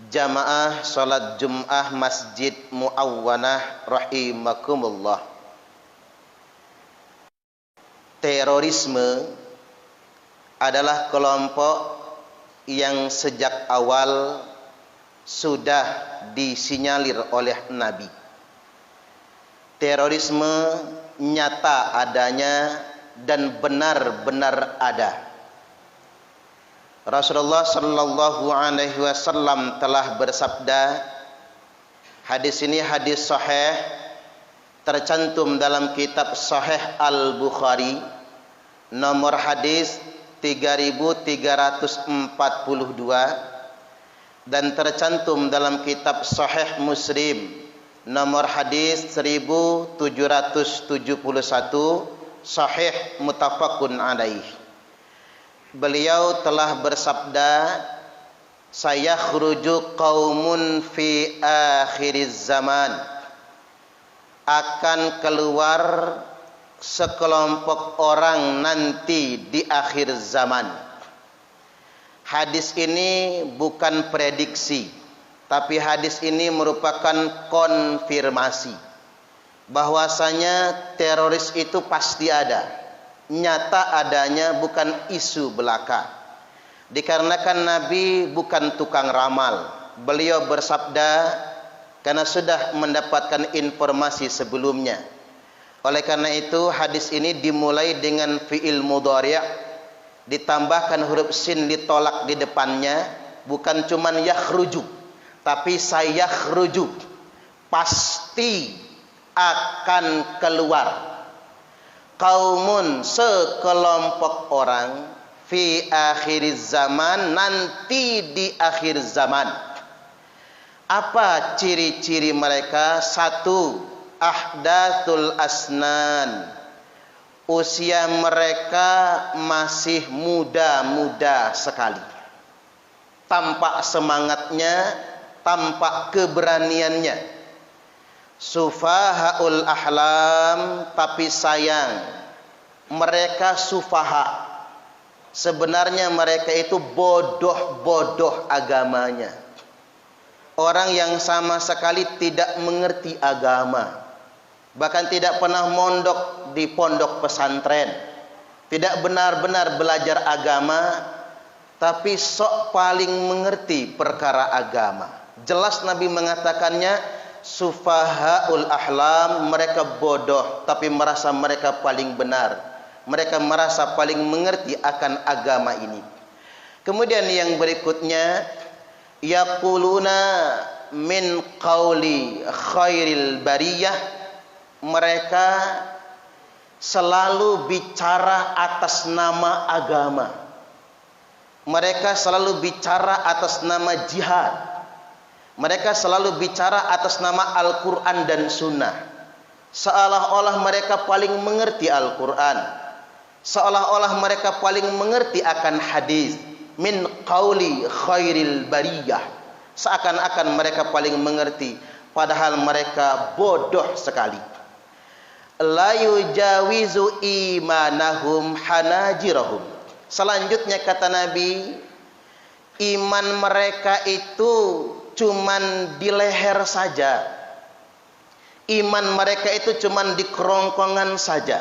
Jamaah salat Jum'ah Masjid Muawwanah rahimakumullah. Terorisme adalah kelompok yang sejak awal sudah disinyalir oleh Nabi. Terorisme nyata adanya dan benar-benar ada. Rasulullah sallallahu alaihi wasallam telah bersabda, hadis ini hadis sahih, tercantum dalam kitab Sahih Al-Bukhari, nomor hadis 3342, dan tercantum dalam kitab Sahih Muslim, nomor hadis 1771, sahih muttafaqun alaih. Beliau telah bersabda, sayakhruju qaumun fi akhiriz zaman, akan keluar sekelompok orang nanti di akhir zaman. Hadis ini bukan prediksi, tapi hadis ini merupakan konfirmasi bahwasanya teroris itu pasti ada. Nyata adanya, bukan isu belaka. Dikarenakan Nabi bukan tukang ramal. Beliau bersabda karena sudah mendapatkan informasi sebelumnya. Oleh karena itu hadis ini dimulai dengan fi'il mudhari', ditambahkan huruf sin ditolak di depannya, bukan cuman yakhruju, tapi sayakhruju, pasti akan keluar. Kaumun, sekelompok orang, fi akhir zaman, nanti di akhir zaman. Apa ciri-ciri mereka? Satu, ahdathul asnan, usia mereka masih muda-muda sekali. Tampak semangatnya, tampak keberaniannya. Sufahaul ahlam, tapi sayang mereka sufaha. Sebenarnya mereka itu bodoh-bodoh agamanya. Orang yang sama sekali tidak mengerti agama, bahkan tidak pernah mondok di pondok pesantren, tidak benar-benar belajar agama, tapi sok paling mengerti perkara agama. Jelas Nabi mengatakannya, sufahaul ahlam, mereka bodoh tapi merasa mereka paling benar. Mereka merasa paling mengerti akan agama ini. Kemudian yang berikutnya, yaquluna min qauli khairil bariyah, mereka selalu bicara atas nama agama. Mereka selalu bicara atas nama jihad. Mereka selalu bicara atas nama Al-Quran dan Sunnah. Seolah-olah mereka paling mengerti Al-Quran, seolah-olah mereka paling mengerti akan hadis. Min qauli khairil bariyah, seakan-akan mereka paling mengerti, padahal mereka bodoh sekali. La yujawizu imanahum hanajirahum. Selanjutnya kata Nabi, iman mereka itu cuman di leher saja. Iman mereka itu cuman di kerongkongan saja.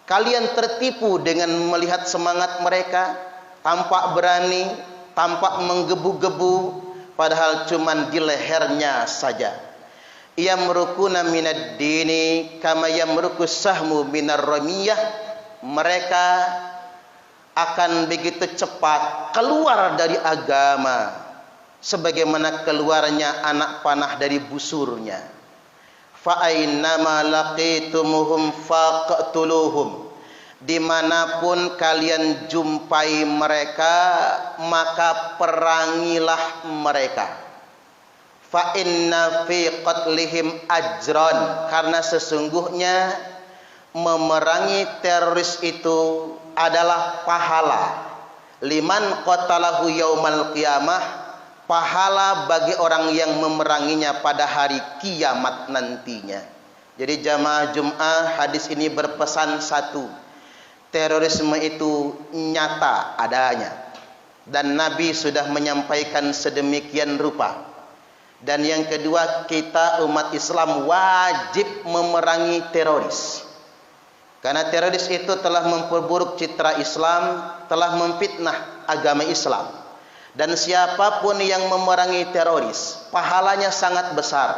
Kalian tertipu dengan melihat semangat mereka, tampak berani, tampak menggebu-gebu, padahal cuman di lehernya saja. Yamrukuna minad dini kama yamrukus sahmu minar ramiyah. Mereka akan begitu cepat keluar dari agama sebagaimana keluarnya anak panah dari busurnya. Fa ainnama laqitumuhum faqtuluhum, dimanapun kalian jumpai mereka maka perangilah mereka. Fa inna fi qatlihim ajran, karena sesungguhnya memerangi teroris itu adalah pahala. Liman qatalahu yaumal qiyamah, pahala bagi orang yang memeranginya pada hari kiamat nantinya. Jadi jamaah Jum'ah, hadis ini berpesan satu, terorisme itu nyata adanya. dan Nabi sudah menyampaikan sedemikian rupa. Dan yang kedua, kita umat Islam wajib memerangi teroris. Karena teroris itu telah memperburuk citra Islam, telah memfitnah agama Islam. Dan siapapun yang memerangi teroris, pahalanya sangat besar.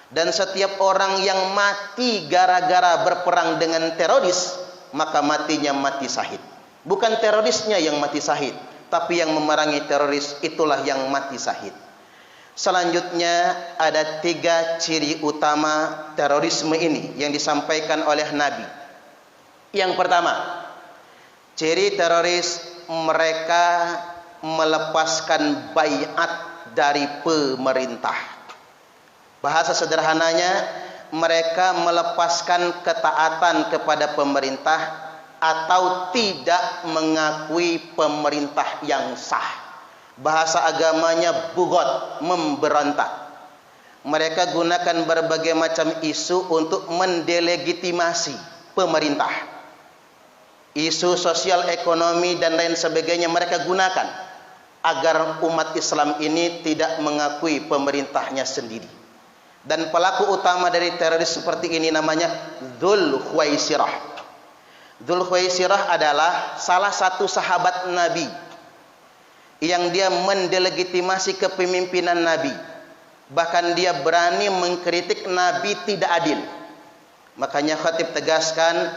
Dan setiap orang yang mati gara-gara berperang dengan teroris, maka matinya mati syahid. Bukan terorisnya yang mati syahid, tapi yang memerangi teroris itulah yang mati syahid. Selanjutnya ada 3 ciri utama terorisme ini yang disampaikan oleh Nabi. Yang pertama, ciri teroris mereka melepaskan baiat dari pemerintah. Bahasa sederhananya, mereka melepaskan ketaatan kepada pemerintah atau tidak mengakui pemerintah yang sah. Bahasa agamanya bughad, memberontak. Mereka gunakan berbagai macam isu untuk mendelegitimasi pemerintah. Isu sosial, ekonomi dan lain sebagainya mereka gunakan agar umat Islam ini tidak mengakui pemerintahnya sendiri. Dan pelaku utama dari teroris seperti ini namanya Dzul Khuwaisirah. Dzul Khuwaisirah adalah salah satu sahabat Nabi yang dia mendelegitimasi kepemimpinan Nabi. Bahkan dia berani mengkritik Nabi tidak adil. Makanya khatib tegaskan,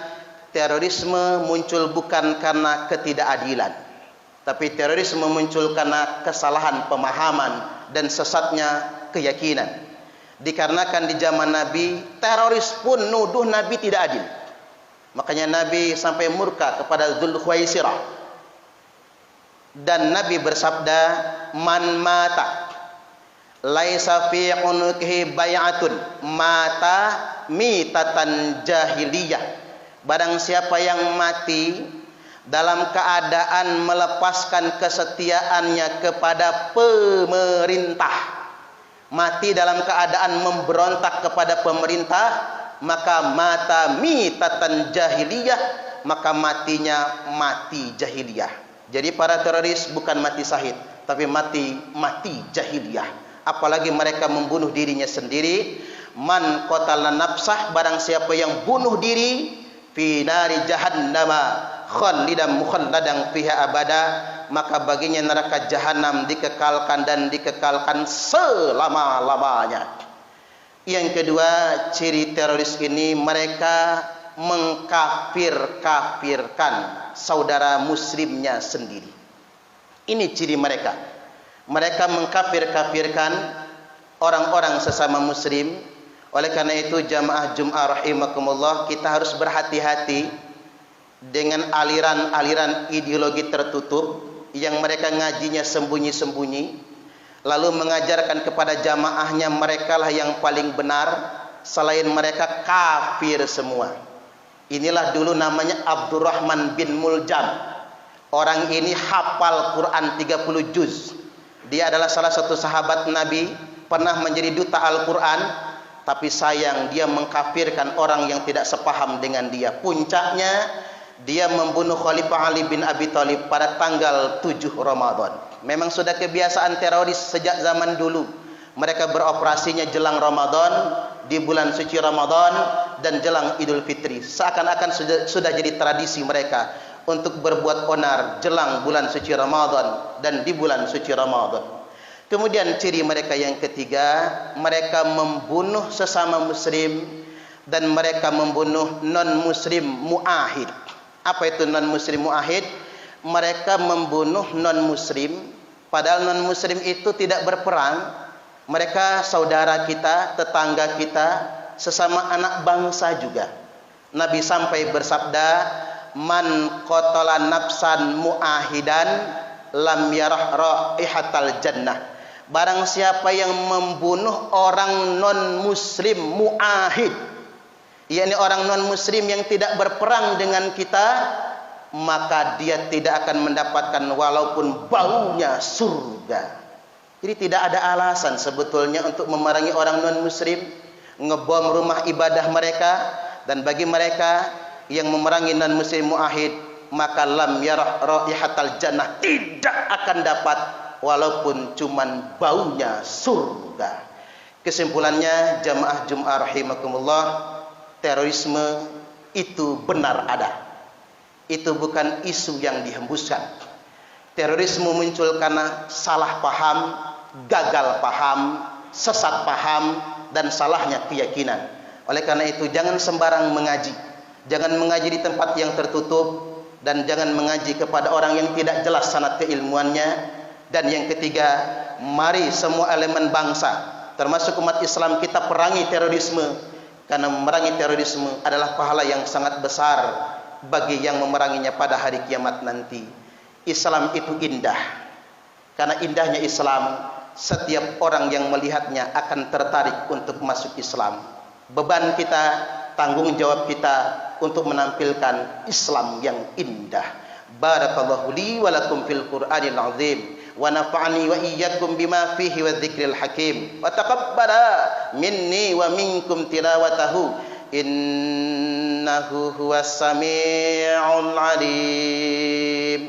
terorisme muncul bukan karena ketidakadilan, tapi terorisme muncul karena kesalahan pemahaman dan sesatnya keyakinan. Dikarenakan di zaman Nabi, teroris pun nuduh Nabi tidak adil. Makanya Nabi sampai murka kepada Dzul Khuwaisirah. Dan Nabi bersabda, "Man mata laisa fi unuqihi bai'atun mata mitatan jahiliyah." Barang siapa yang mati dalam keadaan melepaskan kesetiaannya kepada pemerintah, mati dalam keadaan memberontak kepada pemerintah, maka mata mitatan jahiliyah, maka matinya mati jahiliyah. Jadi para teroris bukan mati syahid, tapi mati jahiliyah. Apalagi mereka membunuh dirinya sendiri. Man qatala nafsah, barang siapa yang bunuh diri, fi nari jahannama khalidan mukhalladan fiha abada, maka baginya neraka jahanam dikekalkan dan dikekalkan selama-lamanya. Yang kedua, ciri teroris ini mereka mengkafir-kafirkan saudara muslimnya sendiri. Ini ciri mereka. Mereka mengkafir-kafirkan orang-orang sesama muslim. Oleh karena itu jamaah Jum'ah rahimakumullah, kita harus berhati-hati dengan aliran-aliran ideologi tertutup yang mereka ngajinya sembunyi-sembunyi, lalu mengajarkan kepada jamaahnya merekalah yang paling benar, selain mereka kafir semua. Inilah dulu namanya Abdurrahman bin Muljam. Orang ini hafal Quran 30 juz. Dia adalah salah satu sahabat Nabi, pernah menjadi duta Al-Quran, tapi sayang dia mengkafirkan orang yang tidak sepaham dengan dia. Puncaknya dia membunuh Khalifah Ali bin Abi Thalib pada tanggal 7 Ramadan. Memang sudah kebiasaan teroris sejak zaman dulu. Mereka beroperasinya jelang Ramadan, di bulan suci Ramadan, dan jelang Idul Fitri. Seakan-akan sudah jadi tradisi mereka untuk berbuat onar jelang bulan suci Ramadan dan di bulan suci Ramadan. Kemudian ciri mereka yang ketiga, mereka membunuh sesama muslim dan mereka membunuh non-muslim mu'ahid. Apa itu non-muslim mu'ahid? Mereka membunuh non-muslim, padahal non-muslim itu tidak berperang. Mereka saudara kita, tetangga kita, sesama anak bangsa juga. Nabi sampai bersabda, "Man qatala nafsan mu'ahidan lam yarah raihatal jannah." Barang siapa yang membunuh orang non-muslim mu'ahid, yakni orang non-muslim yang tidak berperang dengan kita, maka dia tidak akan mendapatkan walaupun baunya surga. Jadi tidak ada alasan sebetulnya untuk memerangi orang non-muslim, ngebom rumah ibadah mereka. Dan bagi mereka yang memerangi non-muslim mu'ahid, maka lam yarah raihatal jannah, tidak akan dapat walaupun cuman baunya surga. Kesimpulannya jamaah Jumat rahimakumullah, terorisme itu benar ada. Itu bukan isu yang dihembuskan. Terorisme muncul karena salah paham, gagal paham, sesat paham, dan salahnya keyakinan. Oleh karena itu jangan sembarang mengaji. Jangan mengaji di tempat yang tertutup, dan jangan mengaji kepada orang yang tidak jelas sanad keilmuannya. Dan yang ketiga, mari semua elemen bangsa termasuk umat Islam kita perangi terorisme, karena memerangi terorisme adalah pahala yang sangat besar bagi yang memeranginya pada hari kiamat nanti. Islam itu indah. Karena indahnya Islam, setiap orang yang melihatnya akan tertarik untuk masuk Islam. Beban kita, tanggung jawab kita untuk menampilkan Islam yang indah. Barakallahu li wa lakum fil Qur'anil azim, wa nafa'ani wa iyyakum bima fihi wa dzikril hakim, wa taqabbala minni wa minkum tilawatahu, innahu huwas sami'ul alim.